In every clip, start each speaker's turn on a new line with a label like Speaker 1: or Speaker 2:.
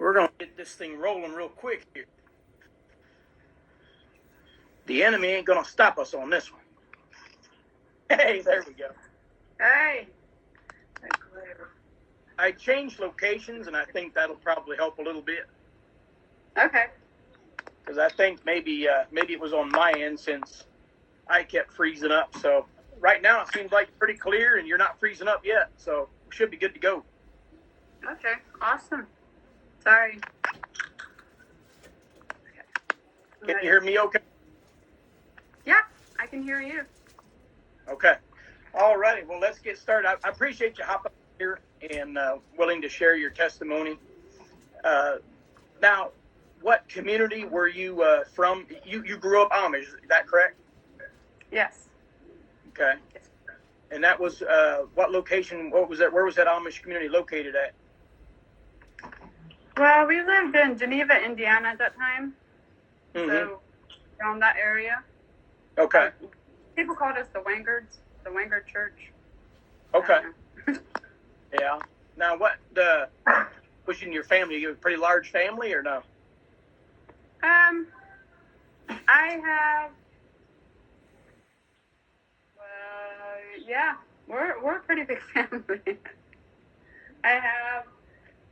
Speaker 1: We're going to get this thing rolling real quick here. The enemy ain't going to stop us on this one. Hey, there we go.
Speaker 2: Hey.
Speaker 1: I changed locations, and I think that'll probably help a little bit.
Speaker 2: Okay.
Speaker 1: Because I think maybe it was on my end since I kept freezing up. So right now it seems like pretty clear, and you're not freezing up yet. So we should be good to go.
Speaker 2: Okay. Awesome. Sorry.
Speaker 1: Can you hear me okay?
Speaker 2: Yeah, I can hear you.
Speaker 1: Okay. All righty. Well, let's get started. I appreciate you hopping here and willing to share your testimony. Now, what community were you from? You grew up Amish, is that correct?
Speaker 2: Yes.
Speaker 1: Okay.
Speaker 2: Yes.
Speaker 1: And that was what location? What was that? Where was that Amish community located at?
Speaker 2: Well, we lived in Geneva, Indiana at that time.
Speaker 1: Mm-hmm.
Speaker 2: So, around that area.
Speaker 1: Okay.
Speaker 2: People called us the Wangard Church.
Speaker 1: Okay. Yeah. Now, what was in your family? You have a pretty large family, or no?
Speaker 2: I have. Yeah, we're a pretty big family. I have.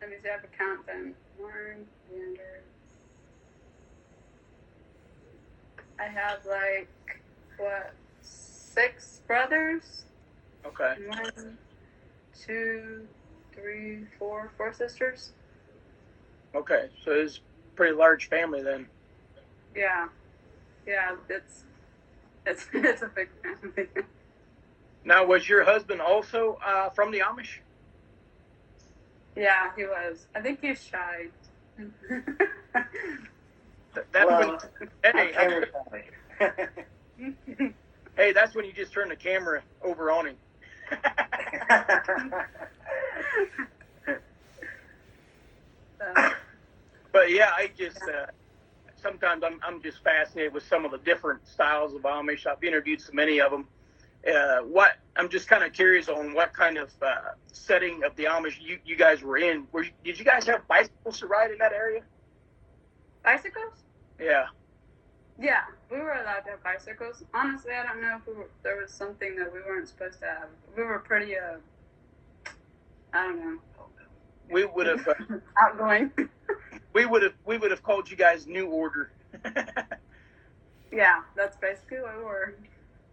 Speaker 2: Let me see. I have a count then. I have like 6 brothers.
Speaker 1: Okay.
Speaker 2: 1, 2, 3, 4 sisters.
Speaker 1: Okay, so it's a pretty large family then.
Speaker 2: Yeah, it's a big family.
Speaker 1: Now, was your husband also from the Amish?
Speaker 2: Yeah, he was. I think he's shy.
Speaker 1: Hey, that's when you just turn the camera over on him. But yeah, I just sometimes I'm just fascinated with some of the different styles of Amish. I've interviewed so many of them. I'm just kind of curious on what kind of setting of the Amish you guys were in. Did you guys have bicycles to ride in that area?
Speaker 2: Bicycles?
Speaker 1: Yeah.
Speaker 2: Yeah, we were allowed to have bicycles. Honestly, I don't know if there was something that we weren't supposed to have. We were pretty, I don't know.
Speaker 1: We would have
Speaker 2: outgoing.
Speaker 1: we would have called you guys New Order.
Speaker 2: Yeah, that's basically what we were.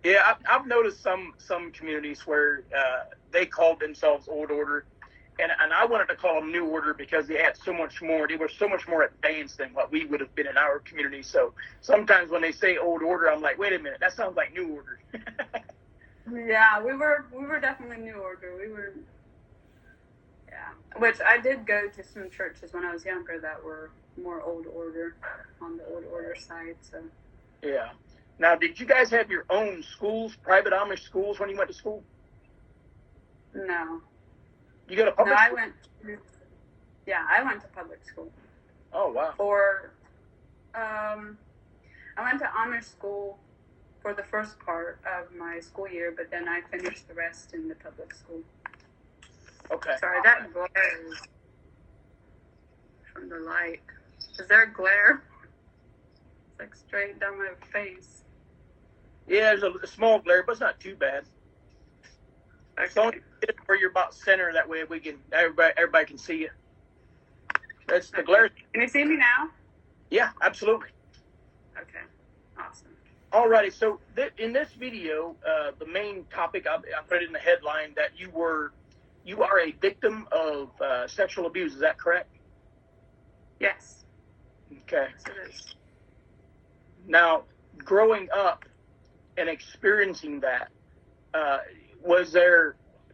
Speaker 1: Yeah, I've noticed some communities where they called themselves Old Order, and I wanted to call them New Order because they had so much more. They were so much more advanced than what we would have been in our community. So sometimes when they say Old Order, I'm like, wait a minute, that sounds like New Order.
Speaker 2: Yeah, we were definitely New Order. We were, yeah. Which I did go to some churches when I was younger that were more Old Order, on the Old Order side. So.
Speaker 1: Yeah. Now, did you guys have your own schools, private Amish schools, when you went to school?
Speaker 2: No.
Speaker 1: You go to public school?
Speaker 2: I went to public school.
Speaker 1: Oh, wow.
Speaker 2: I went to Amish school for the first part of my school year, but then I finished the rest in the public school.
Speaker 1: Okay.
Speaker 2: Sorry, that glare is from the light. Is there a glare? It's like straight down my face.
Speaker 1: Yeah, there's a small glare, but it's not too bad.
Speaker 2: Okay.
Speaker 1: So where you're about center, that way everybody can see you. That's the glare.
Speaker 2: Can you see me now?
Speaker 1: Yeah, absolutely.
Speaker 2: Okay, awesome.
Speaker 1: Alrighty, so in this video, the main topic, I put it in the headline that you are a victim of sexual abuse. Is that correct?
Speaker 2: Yes.
Speaker 1: Okay.
Speaker 2: Yes, it is.
Speaker 1: Now, growing up and experiencing that,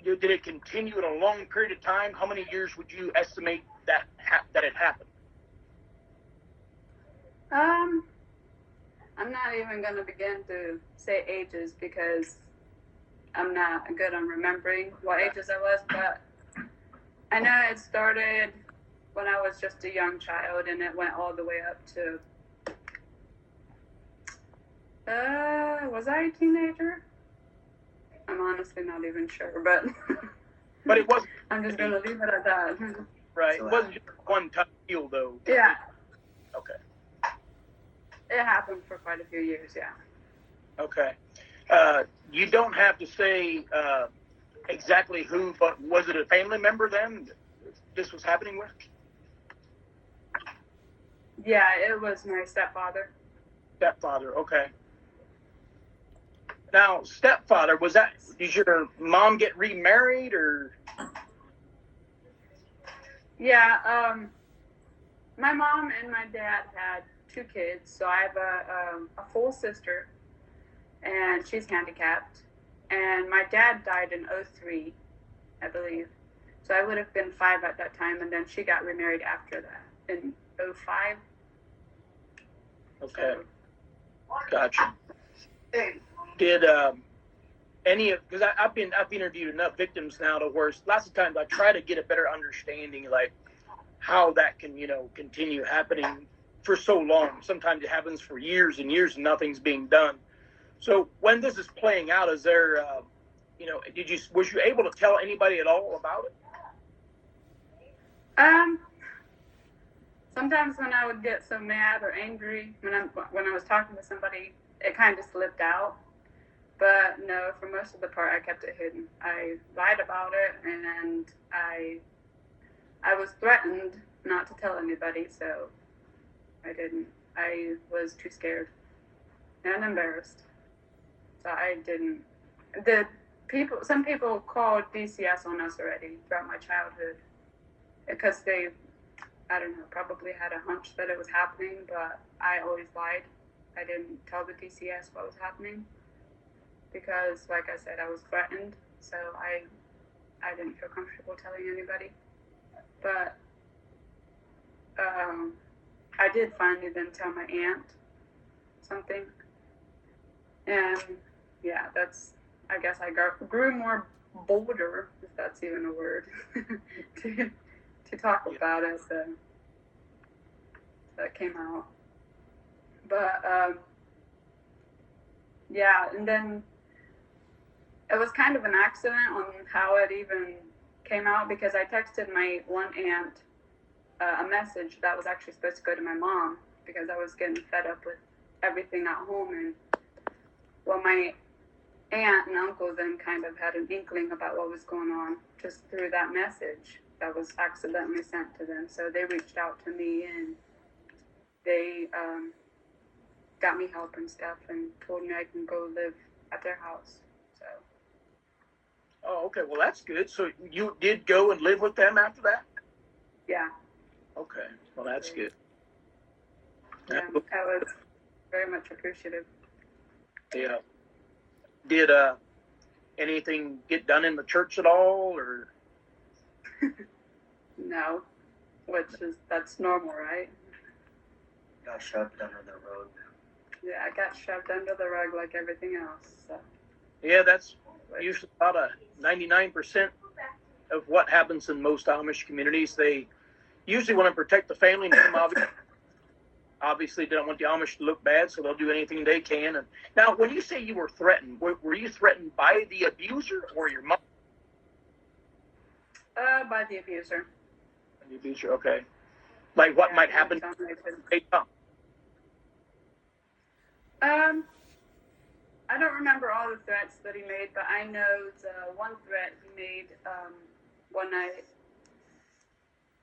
Speaker 1: did it continue in a long period of time? How many years would you estimate that it happened?
Speaker 2: I'm not even going to begin to say ages because I'm not good on remembering what ages I was, but I know it started when I was just a young child and it went all the way up to, was I a teenager? I'm honestly not even sure, but
Speaker 1: it wasn't.
Speaker 2: I'm just going to leave it at that.
Speaker 1: Right. It wasn't just one time deal, though.
Speaker 2: Yeah,
Speaker 1: Okay.
Speaker 2: it happened for quite a few years. Yeah.
Speaker 1: Okay. You don't have to say exactly who, but was it a family member then this was happening with?
Speaker 2: Yeah, it was my stepfather.
Speaker 1: Stepfather. Okay. Now, stepfather, did your mom get remarried or?
Speaker 2: Yeah, my mom and my dad had 2 kids, so I have a full sister, and she's handicapped. And my dad died in '03, I believe. So I would have been 5 at that time, and then she got remarried after that in '05.
Speaker 1: Okay.
Speaker 2: So,
Speaker 1: Gotcha. Did any of, because I've interviewed enough victims now to where lots of times I try to get a better understanding, like how that can continue happening for so long. Sometimes it happens for years and years and nothing's being done. So when this is playing out, is there was you able to tell anybody at all about it?
Speaker 2: um, sometimes when I would get so mad or angry when I was talking to somebody, it kind of slipped out. But no, for most of the part, I kept it hidden. I lied about it, and I was threatened not to tell anybody, so I didn't. I was too scared and embarrassed, so I didn't. Some people called DCS on us already throughout my childhood because they, I don't know, probably had a hunch that it was happening, but I always lied. I didn't tell the DCS what was happening because, like I said, I was threatened, so I didn't feel comfortable telling anybody. But I did finally then tell my aunt something, and yeah, I guess I grew more bolder, if that's even a word, to talk about it. So that came out. But yeah, and then it was kind of an accident on how it even came out because I texted my one aunt a message that was actually supposed to go to my mom because I was getting fed up with everything at home. And well, my aunt and uncle then kind of had an inkling about what was going on just through that message that was accidentally sent to them. So they reached out to me and they got me help and stuff and told me I can go live at their house. So.
Speaker 1: Oh, okay. Well, that's good. So you did go and live with them after that?
Speaker 2: Yeah.
Speaker 1: Okay. Well, that's good.
Speaker 2: Yeah, I was very much appreciative.
Speaker 1: Yeah. Did anything get done in the church at all, or?
Speaker 2: No, that's normal, right?
Speaker 3: Got shoved under the rug.
Speaker 2: Yeah, I got shoved under the rug like everything else. So.
Speaker 1: Yeah, that's usually about 99% of what happens in most Amish communities. They usually want to protect the family name. Obviously, they don't want the Amish to look bad, so they'll do anything they can. And now, when you say you were threatened, were you threatened by the abuser or your mom?
Speaker 2: By the abuser.
Speaker 1: The abuser, okay. Like what might happen?
Speaker 2: I don't remember all the threats that he made, but I know the one threat he made one night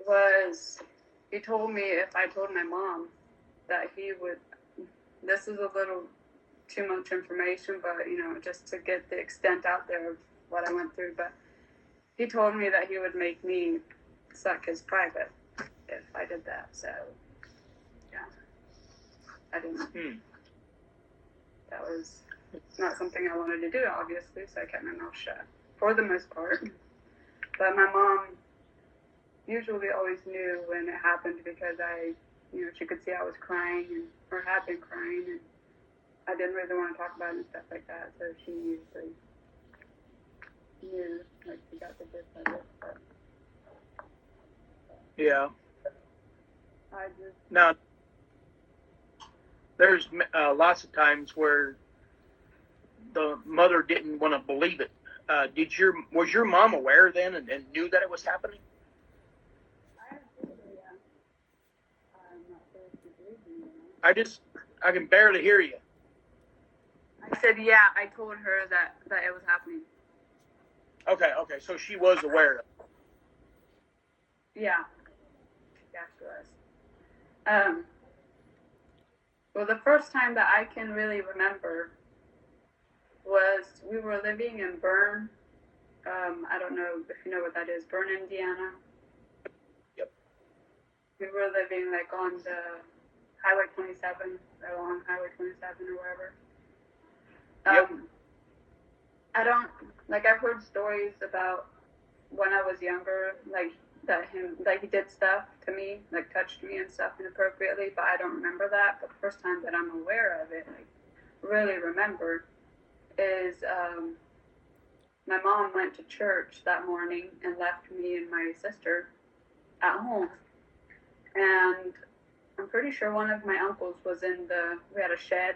Speaker 2: was he told me if I told my mom that he would. This is a little too much information, but just to get the extent out there of what I went through. But he told me that he would make me suck his private if I did that. So yeah, I didn't. That was not something I wanted to do, obviously, so I kept my mouth shut for the most part. But my mom usually always knew when it happened because she could see I was crying or had been crying, and I didn't really want to talk about it and stuff like that. So she usually knew, like, she got the gist of it. But,
Speaker 1: yeah.
Speaker 2: just
Speaker 1: now, there's lots of times where the mother didn't want to believe it. Was your mom aware then and knew that it was happening? I can barely hear you.
Speaker 2: I said, yeah, I told her that it was happening.
Speaker 1: Okay. So she was aware of it.
Speaker 2: Yeah. Yeah, she was. Well, the first time that I can really remember was we were living in Bern. I don't know if you know what that is, Bern, Indiana.
Speaker 1: Yep.
Speaker 2: We were living like on the Highway 27, along Highway 27 or wherever.
Speaker 1: Yep.
Speaker 2: I don't, like, I've heard stories about when I was younger, like, he did stuff to me, like, touched me and stuff inappropriately, but I don't remember that. But the first time that I'm aware of it, like, really remember, is, my mom went to church that morning and left me and my sister at home. And I'm pretty sure one of my uncles was we had a shed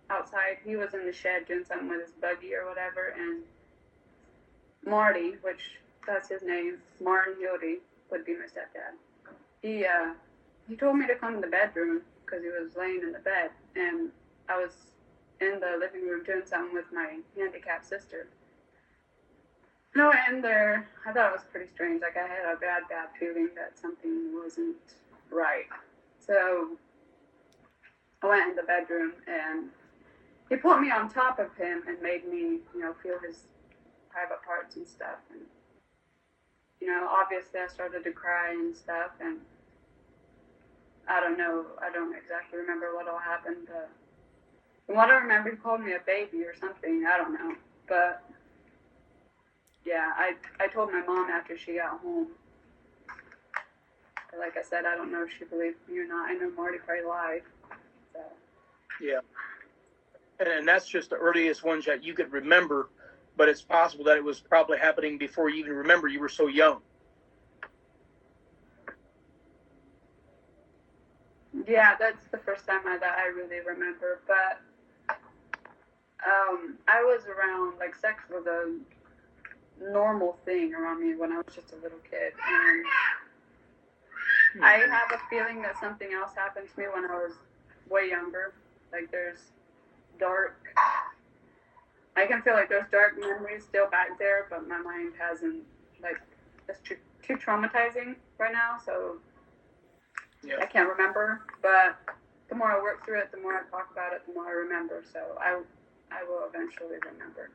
Speaker 2: outside. He was in the shed doing something with his buggy or whatever, and Marty, which that's his name, Martin Hildy, would be my stepdad. He told me to come to the bedroom because he was laying in the bed, and I was in the living room doing something with my handicapped sister. No, and there, I thought it was pretty strange. Like, I had a bad feeling that something wasn't right. So I went in the bedroom, and he put me on top of him and made me, feel his private parts and stuff. And, obviously I started to cry and stuff, and I don't exactly remember what all happened, but from what I remember, he called me a baby or something. I don't know. But yeah, I told my mom after she got home. But like I said, I don't know if she believed me or not. I know Marty probably lied. So.
Speaker 1: Yeah. And that's just the earliest ones that you could remember, but it's possible that it was probably happening before you even remember. You were so young.
Speaker 2: Yeah, that's the first time that I really remember. But I was around, like, sex was a normal thing around me when I was just a little kid. And I have a feeling that something else happened to me when I was way younger. Like, I can feel like there's dark memories still back there, but my mind hasn't, like, it's too traumatizing right now, so yeah. I can't remember. But the more I work through it, the more I talk about it, the more I remember. So I will eventually remember.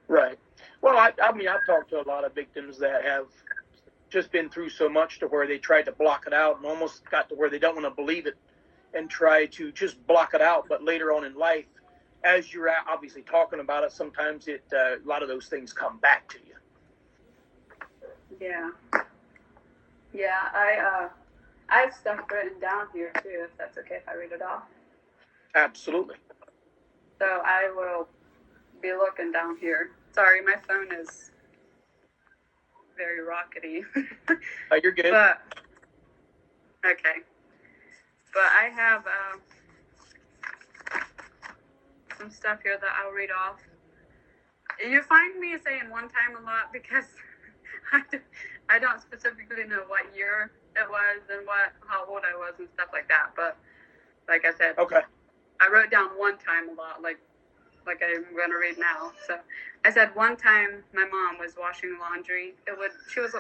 Speaker 1: Right. Well, I mean, I've talked to a lot of victims that have just been through so much to where they tried to block it out and almost got to where they don't want to believe it and try to just block it out. But later on in life, as you're obviously talking about it, sometimes a lot of those things come back to you.
Speaker 2: Yeah. Yeah, I have stuff written down here too, if that's okay if I read it off.
Speaker 1: Absolutely.
Speaker 2: So I will be looking down here. Sorry, my phone is very rockety.
Speaker 1: You're good.
Speaker 2: But okay. But I have some stuff here that I'll read off. You find me saying one time a lot because I don't specifically know what year it was and how old I was and stuff like that. But like I said,
Speaker 1: okay.
Speaker 2: I wrote down one time a lot, like I'm going to read now. So I said one time my mom was washing laundry. She was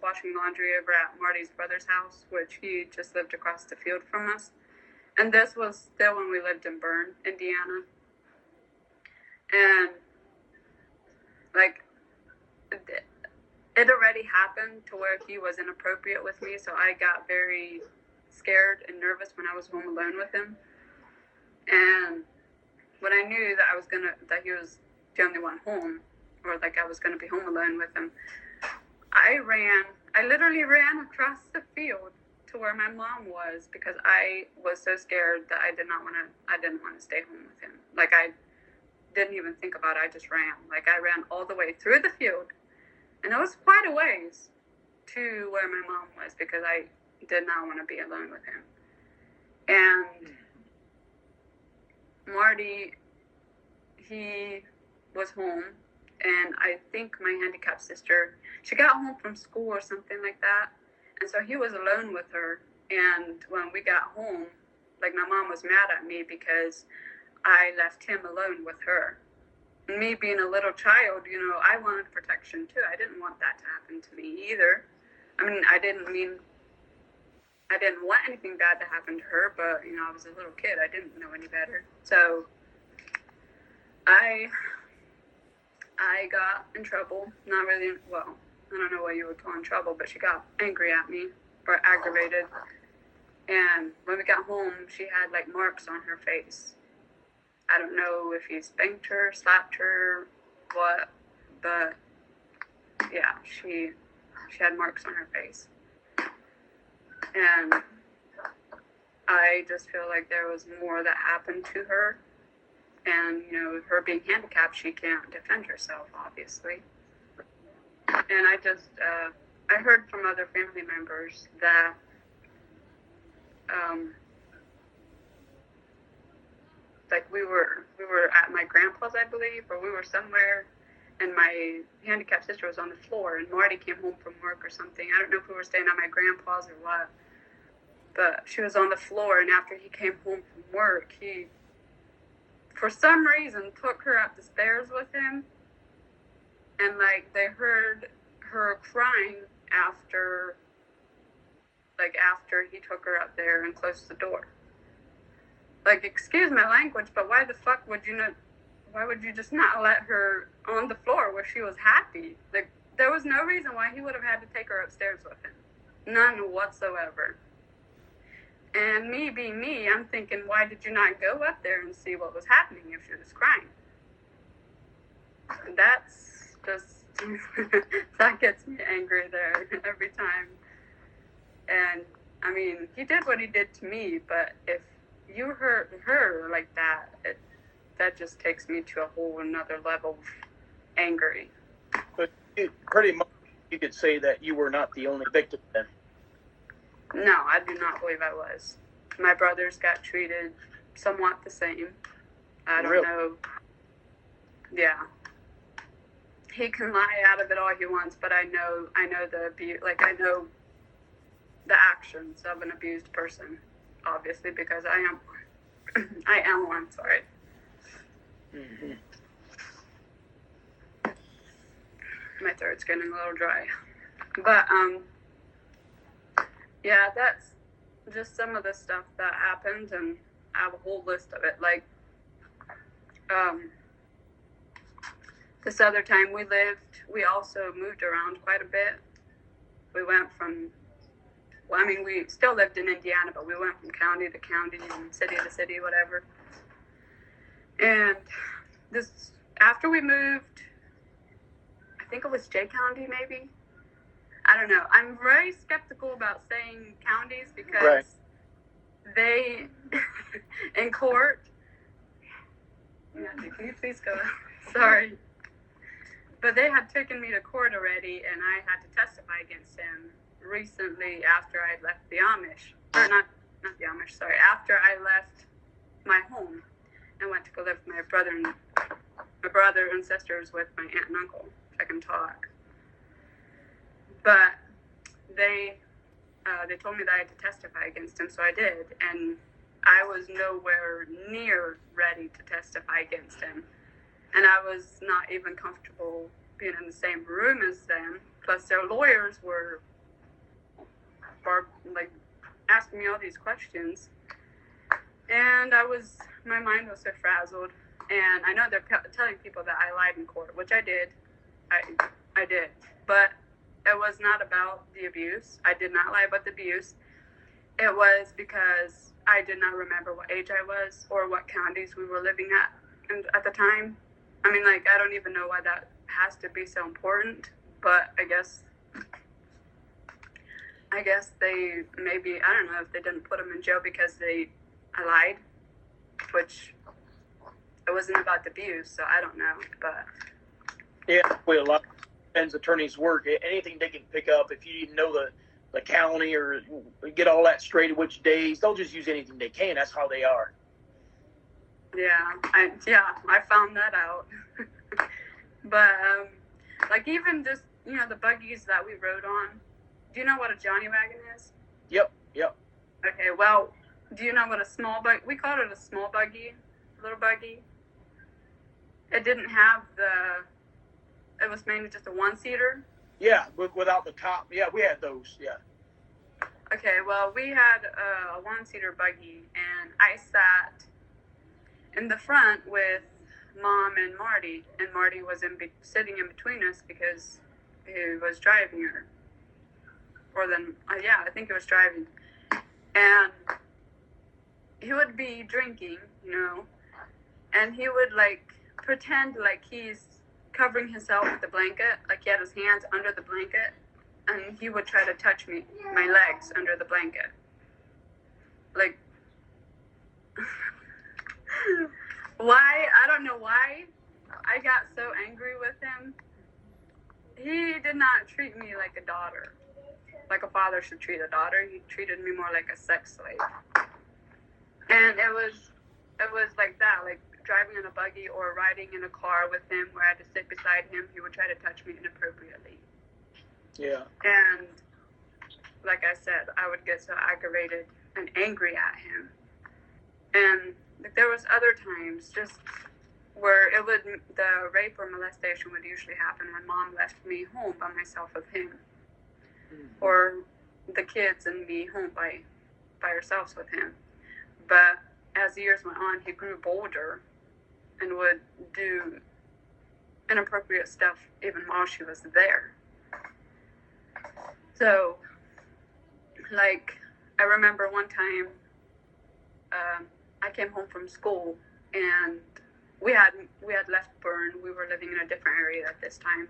Speaker 2: washing laundry over at Marty's brother's house, which he just lived across the field from us. And this was still when we lived in Bern, Indiana. And like it already happened to where he was inappropriate with me, so I got very scared and nervous when I was home alone with him. And when I knew that that he was the only one home, or like I was gonna be home alone with him, I literally ran across the field to where my mom was because I was so scared that I didn't want to stay home with him. Like, I didn't even think about it, I just ran. Like, I ran all the way through the field, and it was quite a ways to where my mom was because I did not want to be alone with him. And Marty, he was home, and I think my handicapped sister, she got home from school or something like that, and so he was alone with her. And when we got home, Like, my mom was mad at me because I left him alone with her. And me being a little child, you know, I wanted protection too. I didn't want that to happen to me either. I mean, I didn't want anything bad to happen to her, but, you know, I was a little kid. I didn't know any better. So I got in trouble. Not really, well, I don't know what you would call in trouble, but she got angry at me or aggravated. And when we got home, she had like marks on her face. I don't know if he spanked her, slapped her, what, but yeah, she had marks on her face. And I just feel like there was more that happened to her. And, you know, her being handicapped, she can't defend herself, obviously. And I just, I heard from other family members that, like we were at my grandpa's, I believe, or we were somewhere, and my handicapped sister was on the floor, and Marty came home from work or something. I don't know if we were staying at my grandpa's or what, but she was on the floor, and after he came home from work, he, for some reason, took her up the stairs with him, and like they heard her crying after he took her up there and closed the door. Like, excuse my language, but why the fuck would you not? Why would you just not let her on the floor where she was happy? Like, there was no reason why he would have had to take her upstairs with him. None whatsoever. And me being me, I'm thinking, why did you not go up there and see what was happening if she was crying? That's just, that gets me angry there every time. And, I mean, he did what he did to me, but if you hurt her like that, that just takes me to a whole another level of angry.
Speaker 1: But pretty much you could say that you were not the only victim then.
Speaker 2: No, I do not believe I was. My brothers got treated somewhat the same. I don't know. Yeah. He can lie out of it all he wants, but I know the abuse, like I know the actions of an abused person, obviously, because I am one, sorry.
Speaker 1: Mm-hmm.
Speaker 2: My throat's getting a little dry. But, yeah, that's just some of the stuff that happened, and I have a whole list of it. Like, this other time we also moved around quite a bit. We went from, well, I mean, we still lived in Indiana, but we went from county to county and city to city, whatever. And this, after we moved, I think it was J County, maybe? I don't know. I'm very skeptical about saying counties because they, in court, yeah, can you please go? Sorry. But they had taken me to court already, and I had to testify against him recently after I left the Amish. Or not the Amish, sorry. After I left my home and went to go live with my brother and sisters with my aunt and uncle, if I can talk. But they told me that I had to testify against him, so I did. And I was nowhere near ready to testify against him. And I was not even comfortable being in the same room as them. Plus, their lawyers were like asking me all these questions. And my mind was so frazzled. And I know they're telling people that I lied in court, which I did. I did. But it was not about the abuse. I did not lie about the abuse. It was because I did not remember what age I was or what counties we were living at the time. I mean, like, I don't even know why that has to be so important, but I guess they maybe, I don't know if they didn't put him in jail because I lied, which it wasn't about the abuse, so I don't know, but.
Speaker 1: Yeah, well, a lot of defense attorneys work. Anything they can pick up, if you even know the county or get all that straight, which days, they'll just use anything they can. That's how they are.
Speaker 2: Yeah, I found that out. But, like, even just, you know, the buggies that we rode on. Do you know what a Johnny wagon is?
Speaker 1: Yep.
Speaker 2: Okay, well, Do you know what a small buggy? We called it a small buggy, little buggy. It didn't have it was mainly just a one-seater.
Speaker 1: Yeah, without the top. Yeah, we had those. Yeah.
Speaker 2: Okay, well, we had a one-seater buggy, and I sat in the front with Mom and Marty, and Marty was sitting in between us because he was driving her. Or then, yeah, I think he was driving. And he would be drinking, and he would, pretend like he's covering himself with the blanket, like he had his hands under the blanket, and he would try to touch my legs under the blanket. Like, why? I don't know why I got so angry with him. He did not treat me like a daughter, like a father should treat a daughter. He treated me more like a sex slave. And it was like that, like driving in a buggy or riding in a car with him where I had to sit beside him. He would try to touch me inappropriately.
Speaker 1: Yeah.
Speaker 2: And like I said, I would get so aggravated and angry at him. And there was other times just where the rape or molestation would usually happen when Mom left me home by myself with him. Mm-hmm. Or the kids and me home by ourselves with him. But as the years went on, he grew bolder and would do inappropriate stuff even while she was there. So, I remember one time I came home from school and we had left Bern. We were living in a different area at this time.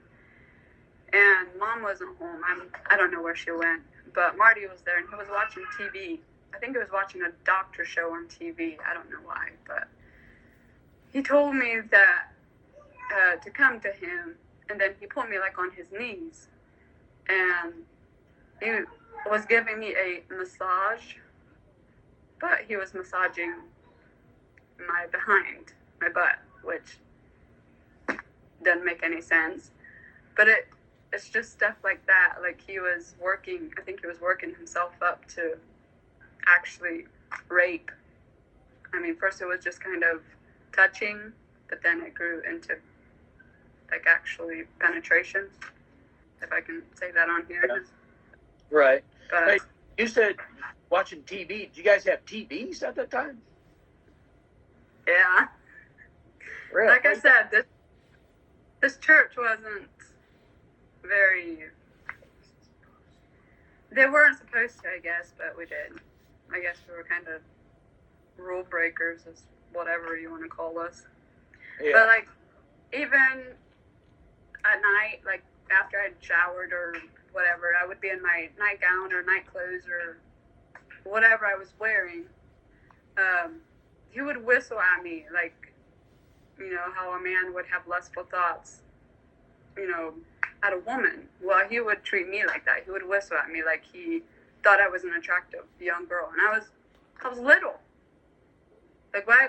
Speaker 2: And Mom wasn't home. I don't know where she went. But Marty was there and he was watching TV. I think he was watching a doctor show on TV. I don't know why. But he told me that to come to him. And then he put me on his knees. And he was giving me a massage. But he was massaging my behind, my butt, which doesn't make any sense. But it's just stuff like that. Like he was working, I think he was working himself up to actually rape. I mean, first it was just kind of touching, but then it grew into actually penetration, if I can say that on here.
Speaker 1: Yeah. Right.
Speaker 2: But,
Speaker 1: hey, you said watching TV. Did you guys have TVs at that time?
Speaker 2: Yeah.
Speaker 1: Really?
Speaker 2: Like I said, this church wasn't very... They weren't supposed to, I guess, but we did. I guess we were kind of rule breakers, is whatever you want to call us.
Speaker 1: Yeah.
Speaker 2: But, even at night, after I'd showered or whatever, I would be in my nightgown or night clothes or whatever I was wearing. He would whistle at me, how a man would have lustful thoughts, at a woman. Well, he would treat me like that. He would whistle at me like he thought I was an attractive young girl, and I was little. Why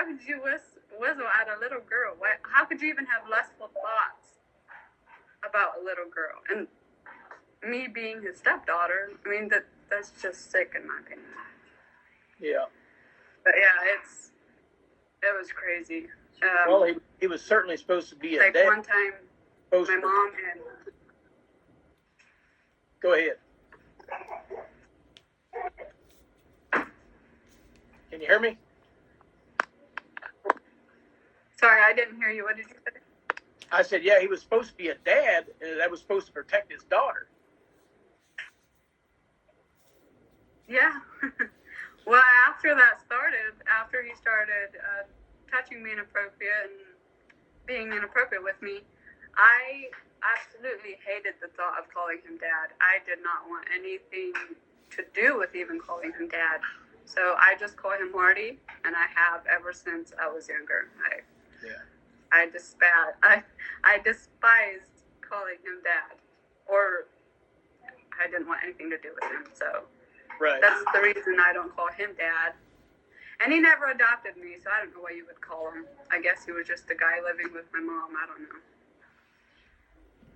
Speaker 2: would you whistle at a little girl? How could you even have lustful thoughts about a little girl? And me being his stepdaughter, I mean, that's just sick in my opinion.
Speaker 1: Yeah.
Speaker 2: But yeah, it was crazy.
Speaker 1: Well, he was certainly supposed to be a dad.
Speaker 2: One time, my mom and...
Speaker 1: Go ahead. Can you hear me?
Speaker 2: Sorry, I didn't hear you. What did you say?
Speaker 1: I said, yeah, he was supposed to be a dad, and that was supposed to protect his daughter.
Speaker 2: Yeah. Well, after he started touching me inappropriate and being inappropriate with me, I absolutely hated the thought of calling him dad. I did not want anything to do with even calling him dad. So I just call him Marty, and I have ever since I was younger. I despised calling him dad, or I didn't want anything to do with him. So
Speaker 1: right.
Speaker 2: That's the reason I don't call him dad. And he never adopted me, so I don't know what you would call him. I guess he was just a guy living with my mom. I don't know.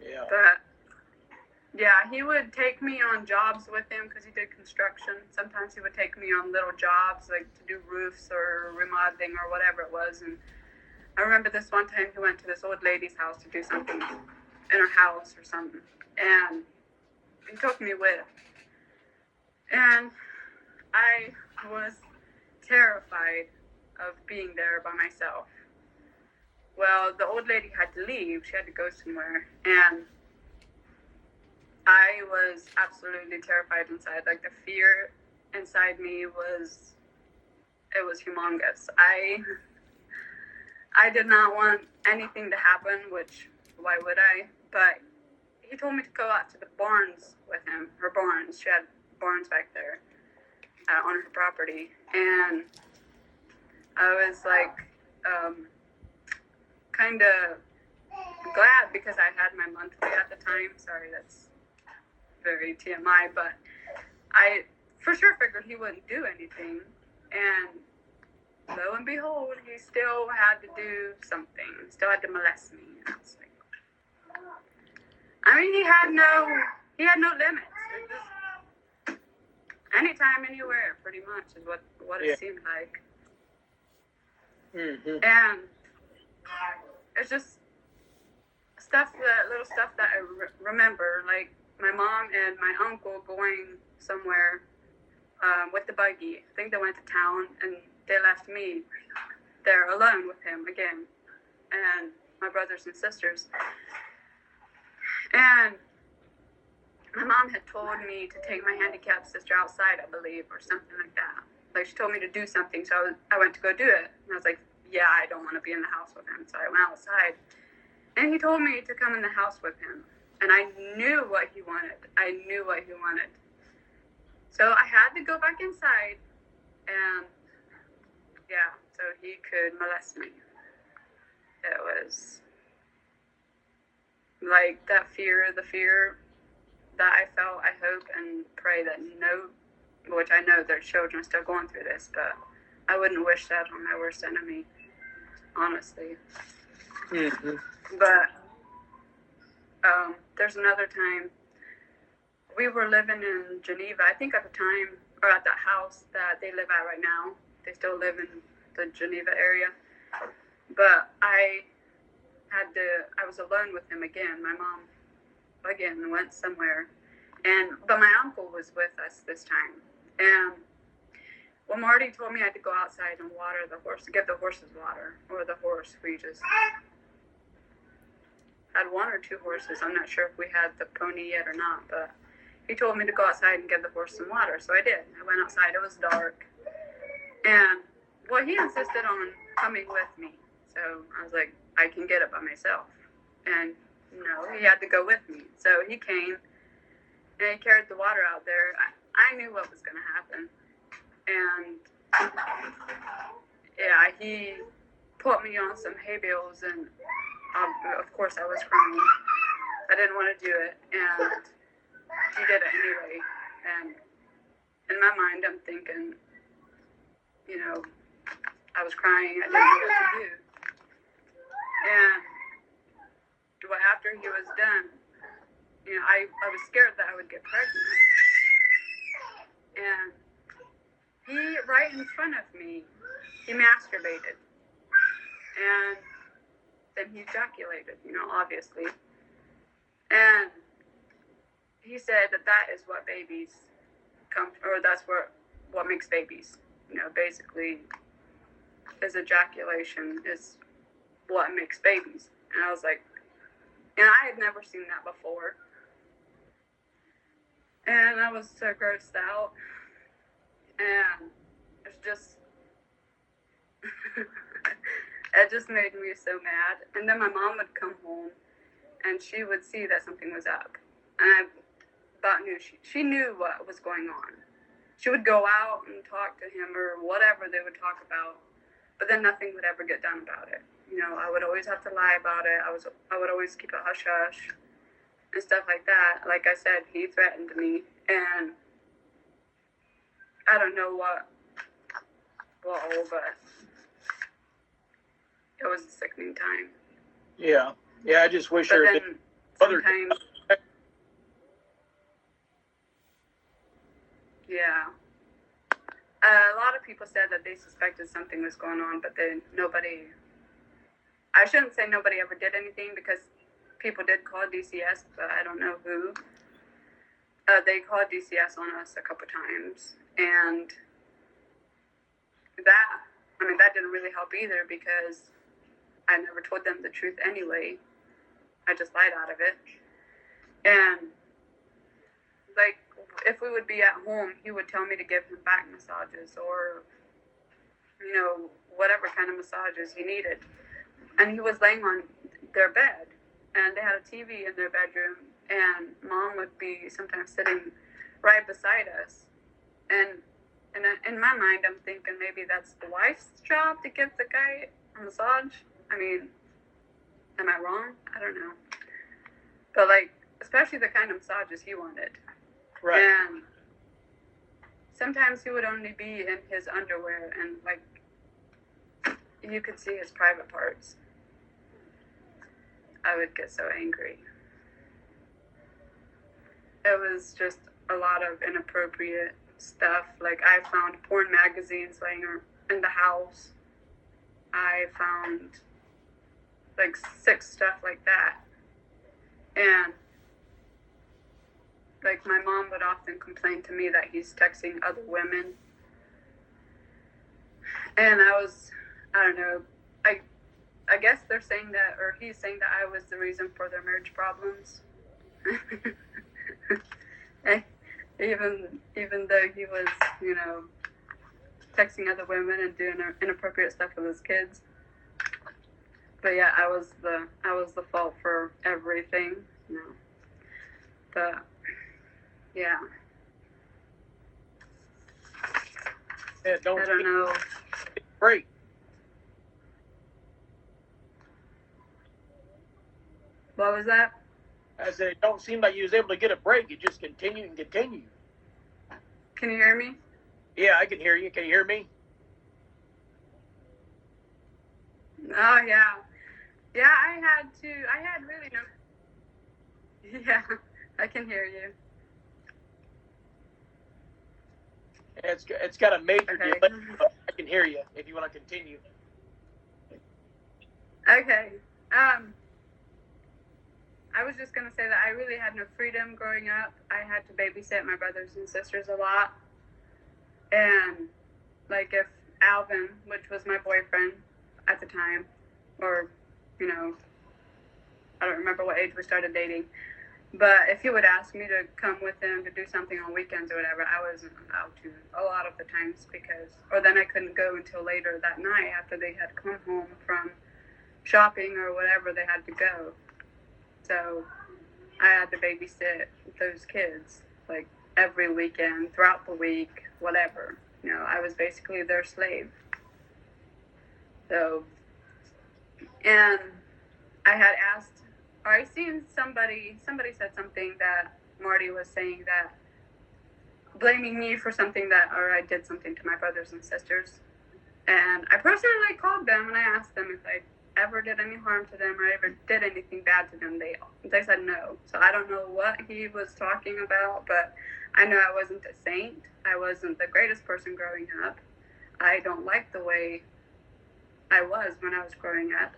Speaker 1: Yeah.
Speaker 2: But Yeah, he would take me on jobs with him because he did construction. Sometimes he would take me on little jobs, like to do roofs or remodeling or whatever it was. And I remember this one time he went to this old lady's house to do something in her house or something. And he took me with. And I was terrified of being there by myself. Well, the old lady had to leave. She had to go somewhere. And I was absolutely terrified inside. Like, the fear inside me was humongous. I did not want anything to happen, which, why would I? But he told me to go out to the barns with him. Her barns. She had barns back there on her property. And I was like, kind of glad because I had my monthly at the time. Sorry, that's very TMI, but I for sure figured he wouldn't do anything. And lo and behold, he still had to do something. Still had to molest me. And I was like, I mean, he had no limits. It just, anytime, anywhere, pretty much is what it seemed like.
Speaker 1: Mm-hmm.
Speaker 2: And it's just little stuff that I remember, like my mom and my uncle going somewhere with the buggy. I think they went to town and they left me there alone with him again, and my brothers and sisters. And my mom had told me to take my handicapped sister outside, I believe, or something like that. Like, she told me to do something, so I went to go do it. And I was like, yeah, I don't want to be in the house with him. So I went outside. And he told me to come in the house with him. And I knew what he wanted. So I had to go back inside. And, yeah, so he could molest me. It was like that fear, the fear that I felt. I hope and pray that which I know their children are still going through this, but I wouldn't wish that on my worst enemy, honestly.
Speaker 1: Mm-hmm.
Speaker 2: But there's another time we were living in Geneva, I think at the time, or at that house that they live at right now. They still live in the Geneva area. But I was alone with him again. My mom, again, went somewhere. But my uncle was with us this time. And well, Marty told me I had to go outside and water the horse, give the horses water, or the horse. We just had one or two horses. I'm not sure if we had the pony yet or not, but he told me to go outside and give the horse some water, so I did. I went outside. It was dark. And, well, he insisted on coming with me, so I was like, I can get it by myself. And, no, he had to go with me. So he came, and he carried the water out there. I knew what was going to happen. And, yeah, he put me on some hay bales, and of course I was crying. I didn't want to do it, and he did it anyway. And in my mind, I'm thinking, I was crying. I didn't know what to do. And well, after he was done, I was scared that I would get pregnant. And he, right in front of me, he masturbated. And then he ejaculated, obviously. And he said that is what babies that's what makes babies. Basically, his ejaculation is what makes babies. And I was like, I had never seen that before. And I was so grossed out. And it's just, it just made me so mad. And then my mom would come home and she would see that something was up. And I about knew, she knew what was going on. She would go out and talk to him or whatever they would talk about, but then nothing would ever get done about it. I would always have to lie about it. I would always keep it hush-hush and stuff like that. Like I said, he threatened me, and I don't know what all, but it was a sickening time.
Speaker 1: Yeah, I just wish
Speaker 2: But
Speaker 1: there had
Speaker 2: then
Speaker 1: been other.
Speaker 2: sometimes, Yeah. A lot of people said that they suspected something was going on, but then nobody. I shouldn't say nobody ever did anything because people did call DCS, but I don't know who. They called DCS on us a couple times, and that didn't really help either because I never told them the truth anyway. I just lied out of it. And, like, if we would be at home, he would tell me to give him back massages or, whatever kind of massages he needed. And he was laying on their bed, and they had a TV in their bedroom, and Mom would be sometimes sitting right beside us. And in my mind, I'm thinking maybe that's the wife's job to give the guy a massage. I mean, am I wrong? I don't know. But, like, especially the kind of massages he wanted.
Speaker 1: Right.
Speaker 2: And sometimes he would only be in his underwear and, like, you could see his private parts. I would get so angry. It was just a lot of inappropriate stuff. Like, I found porn magazines laying in the house. I found, like, sick stuff like that. And, like, my mom would often complain to me that he's texting other women. And I don't know, I guess they're saying that, or he's saying that I was the reason for their marriage problems. Even though he was, texting other women and doing inappropriate stuff with his kids. But yeah, I was the fault for everything, But yeah.
Speaker 1: Yeah,
Speaker 2: I don't know.
Speaker 1: Great.
Speaker 2: What was that?
Speaker 1: I said, it don't seem like you was able to get a break. It just continued and continued.
Speaker 2: Can you hear me?
Speaker 1: Yeah, I can hear you. Can you hear me?
Speaker 2: Oh, yeah. Yeah, I had really no... Yeah, I can hear you.
Speaker 1: It's got a major
Speaker 2: Okay.
Speaker 1: delay. I can hear you if you want to continue.
Speaker 2: Okay. I was just going to say that I really had no freedom growing up. I had to babysit my brothers and sisters a lot. And, like, if Alvin, which was my boyfriend at the time, or, I don't remember what age we started dating, but if he would ask me to come with him to do something on weekends or whatever, I wasn't allowed to a lot of the times or then I couldn't go until later that night after they had come home from shopping or whatever they had to go. So I had to babysit those kids, like, every weekend, throughout the week, whatever. I was basically their slave. So, and I had asked, or I seen somebody said something that Marty was saying that, blaming me for something or I did something to my brothers and sisters. And I personally called them and I asked them if I ever did any harm to them or ever did anything bad to them. They said no. So I don't know what he was talking about, but I know I wasn't a saint. I wasn't the greatest person growing up. I don't like the way I was when I was growing up.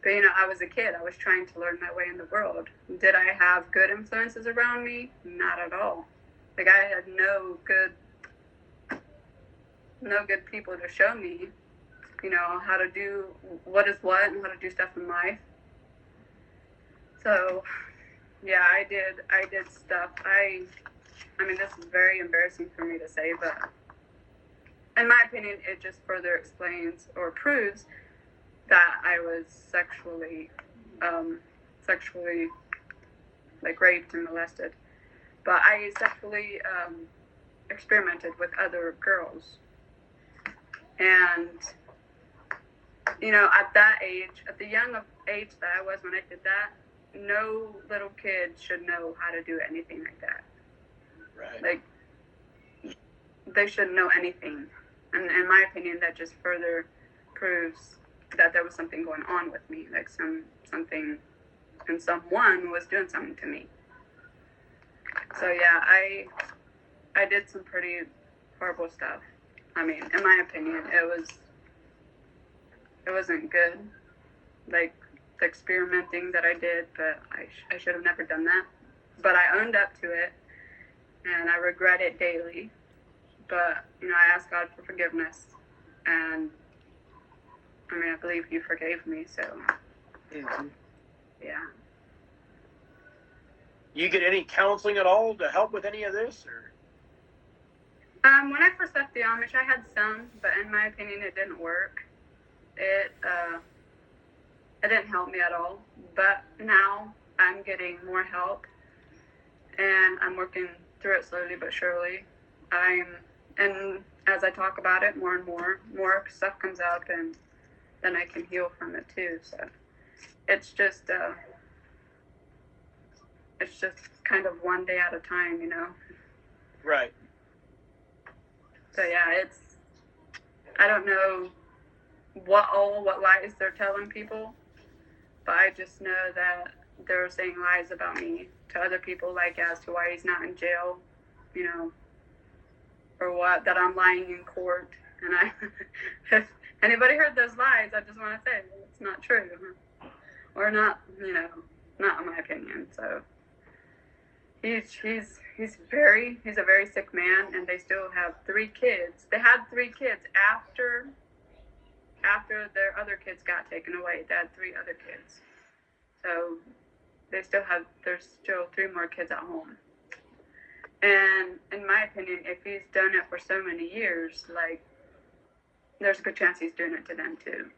Speaker 2: But, I was a kid. I was trying to learn my way in the world. Did I have good influences around me? Not at all. Like, I had no good people to show me, how to do what is what and how to do stuff in life. So, yeah, I did stuff. I mean, this is very embarrassing for me to say, but in my opinion, it just further explains or proves that I was sexually, like, raped and molested. But I sexually experimented with other girls. And, at that age, at the young age that I was when I did that, no little kid should know how to do anything like that.
Speaker 1: Right.
Speaker 2: Like, they shouldn't know anything. And in my opinion, that just further proves that there was something going on with me, like something, and someone was doing something to me. So yeah, I I did some pretty horrible stuff. I mean, in my opinion, it wasn't good. Like the experimenting that I did, but I should have never done that. But I owned up to it, and I regret it daily. But I asked God for forgiveness, and I mean, I believe He forgave me. So, yeah.
Speaker 1: You get any counseling at all to help with any of this, or?
Speaker 2: When I first left the Amish, I had some, but in my opinion, it didn't work. It didn't help me at all. But now I'm getting more help, and I'm working through it slowly but surely. And as I talk about it more and more stuff comes up, and then I can heal from it too. So it's just kind of one day at a time,
Speaker 1: Right.
Speaker 2: So yeah, I don't know what lies they're telling people, but I just know that they're saying lies about me to other people, like as to why he's not in jail, or what, that I'm lying in court. And if anybody heard those lies, I just want to say it's not true, or not, not in my opinion. So he's a very sick man, and they still have 3 kids. They had 3 kids after their other kids got taken away. They had 3 other kids. So there's still 3 more kids at home. And in my opinion, if he's done it for so many years, like, there's a good chance he's doing it to them too.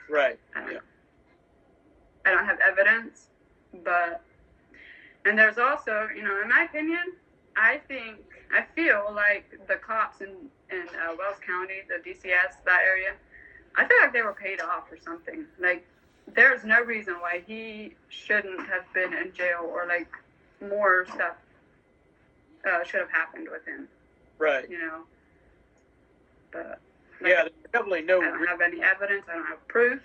Speaker 1: Right.
Speaker 2: I don't have evidence, and there's also, in my opinion, I feel like the cops in Wells County, the DCS, that area, I feel like they were paid off or something. Like, there's no reason why he shouldn't have been in jail, or like more stuff should have happened with him.
Speaker 1: Right.
Speaker 2: But
Speaker 1: there's definitely no.
Speaker 2: I don't have any evidence. I don't have proof,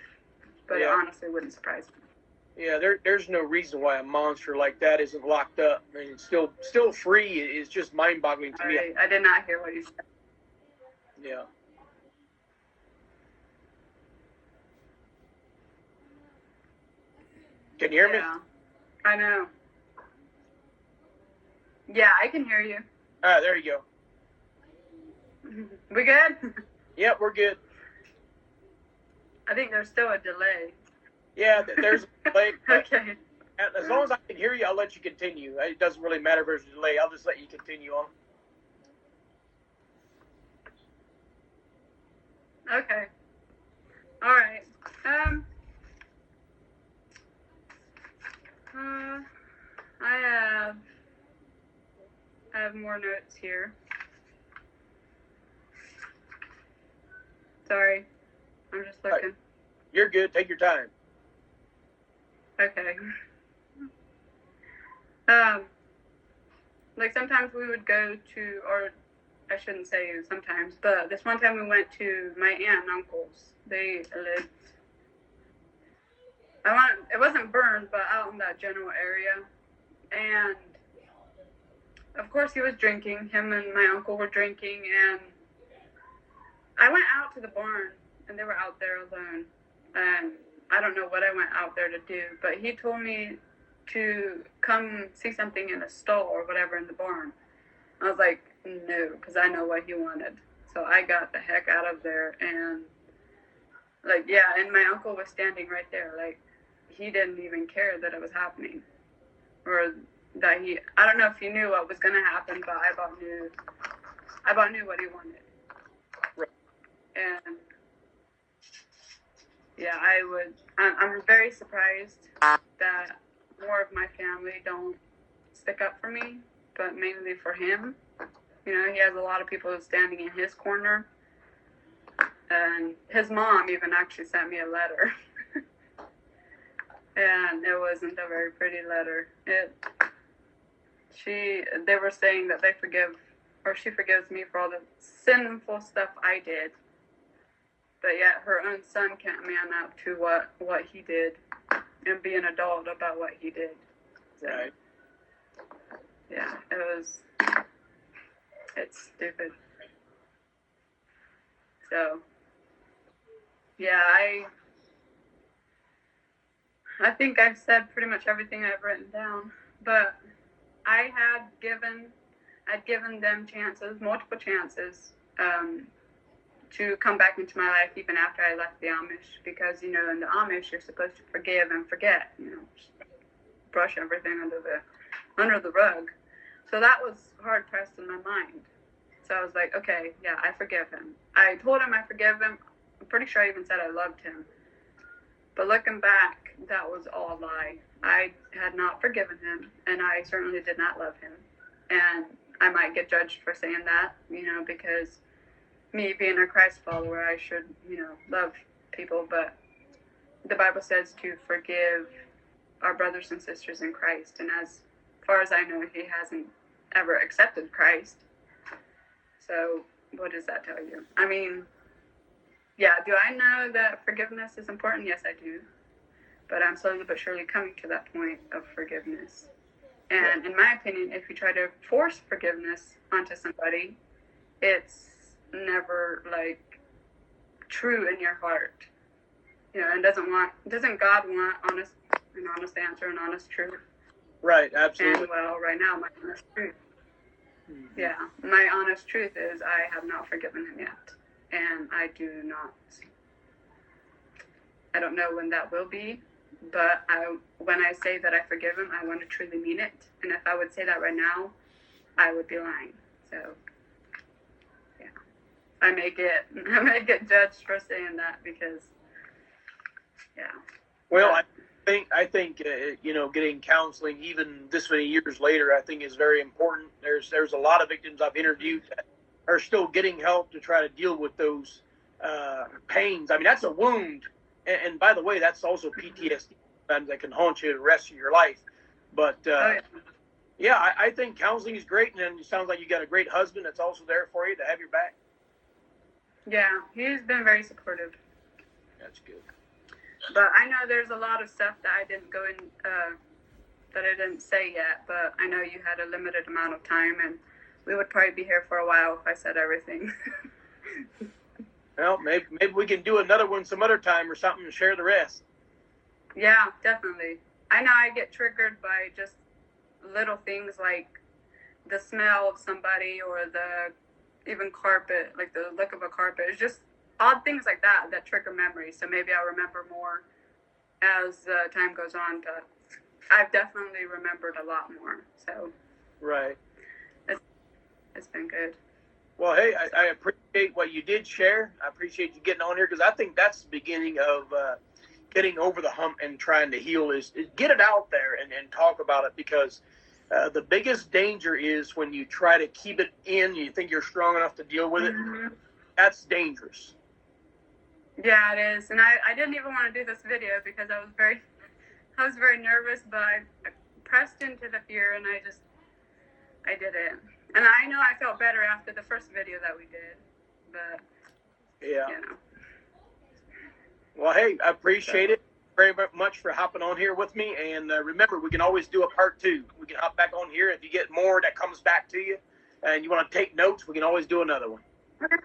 Speaker 2: but it honestly wouldn't surprise me.
Speaker 1: Yeah, there's no reason why a monster like that isn't locked up. I mean, still free is just mind-boggling to me.
Speaker 2: I did not hear what you said.
Speaker 1: Yeah. Can you hear me?
Speaker 2: Yeah, I know. Yeah, I can hear you.
Speaker 1: All right, there you go.
Speaker 2: We good?
Speaker 1: Yep, we're good.
Speaker 2: I think there's still a delay.
Speaker 1: Yeah, there's a delay.
Speaker 2: Okay.
Speaker 1: As long as I can hear you, I'll let you continue. It doesn't really matter if there's a delay. I'll just let you continue on.
Speaker 2: Okay. All right. I have more notes here. Sorry, I'm just looking.
Speaker 1: You're good. Take your time.
Speaker 2: Okay. Like sometimes we would go to, or I shouldn't say sometimes, but this one time we went to my aunt and uncle's. They lived, it wasn't burned, but out in that general area. And of course he was drinking. Him and my uncle were drinking, and I went out to the barn, and they were out there alone. And I don't know what I went out there to do, but he told me to come see something in a stall or whatever in the barn. I was like, no, because I know what he wanted. So I got the heck out of there, and and my uncle was standing right there. Like, he didn't even care that it was happening, or that I don't know if he knew what was going to happen, but I about knew what he wanted.
Speaker 1: Right.
Speaker 2: And yeah, I'm very surprised that more of my family don't stick up for me, but mainly for him. He has a lot of people standing in his corner. And his mom even actually sent me a letter. And it wasn't a very pretty letter. They were saying that she forgives me for all the sinful stuff I did. But yet her own son can't man up to what he did and be an adult about what he did. So,
Speaker 1: Right.
Speaker 2: yeah, It's stupid. So, yeah, I think I've said pretty much everything I've written down, but I'd given them chances, multiple chances, to come back into my life even after I left the Amish, because, you know, in the Amish, you're supposed to forgive and forget, you know, just brush everything under the rug. So that was hard pressed in my mind. So I was like, okay, yeah, I forgive him. I told him I forgive him. I'm pretty sure I even said I loved him. But looking back, that was all a lie. I had not forgiven him, and I certainly did not love him. And I might get judged for saying that, you know, because me being a Christ follower, I should, you know, love people. But the Bible says to forgive our brothers and sisters in Christ. And as far as I know, he hasn't ever accepted Christ. So what does that tell you? I mean, yeah, do I know that forgiveness is important? Yes, I do. But I'm slowly but surely coming to that point of forgiveness. And in my opinion, if you try to force forgiveness onto somebody, it's never like true in your heart. You know, and doesn't God want an honest answer, an honest truth?
Speaker 1: Right, absolutely.
Speaker 2: And well, right now, my honest truth. Yeah, my honest truth is I have not forgiven him yet. And I do not. I don't know when that will be, but when I say that I forgive him, I want to truly mean it. And if I would say that right now, I would be lying. So, yeah, I may get judged for saying that because, yeah.
Speaker 1: Well, I think you know, getting counseling even this many years later, I think is very important. There's a lot of victims I've interviewed that are still getting help to try to deal with those pains. I mean, that's a wound, and by the way, that's also PTSD that can haunt you the rest of your life. But yeah, I think counseling is great, and it sounds like you got a great husband that's also there for you to have your back.
Speaker 2: Yeah, he's been very supportive.
Speaker 1: That's good.
Speaker 2: But I know there's a lot of stuff that I didn't go in, that I didn't say yet. But I know you had a limited amount of time, and we would probably be here for a while if I said everything.
Speaker 1: Well, maybe we can do another one some other time or something and share the rest.
Speaker 2: Yeah, definitely. I know I get triggered by just little things like the smell of somebody or even carpet, like the look of a carpet. It's just odd things like that trigger memories. So maybe I'll remember more as time goes on. But I've definitely remembered a lot more. So
Speaker 1: right,
Speaker 2: it's been good.
Speaker 1: Well, hey, I appreciate what you did share. I appreciate you getting on here because I think that's the beginning of getting over the hump and trying to heal is get it out there and talk about it, because the biggest danger is when you try to keep it in, you think you're strong enough to deal with it. Mm-hmm. That's dangerous.
Speaker 2: Yeah, it is. And I didn't even want to do this video because I was very nervous, but I pressed into the fear and I did it. And I know I felt better after the first video that we did, but
Speaker 1: yeah.
Speaker 2: You know.
Speaker 1: Well, hey, I appreciate it very much for hopping on here with me. And remember, we can always do a part 2. We can hop back on here. If you get more that comes back to you and you want to take notes, we can always do another one.
Speaker 2: Okay.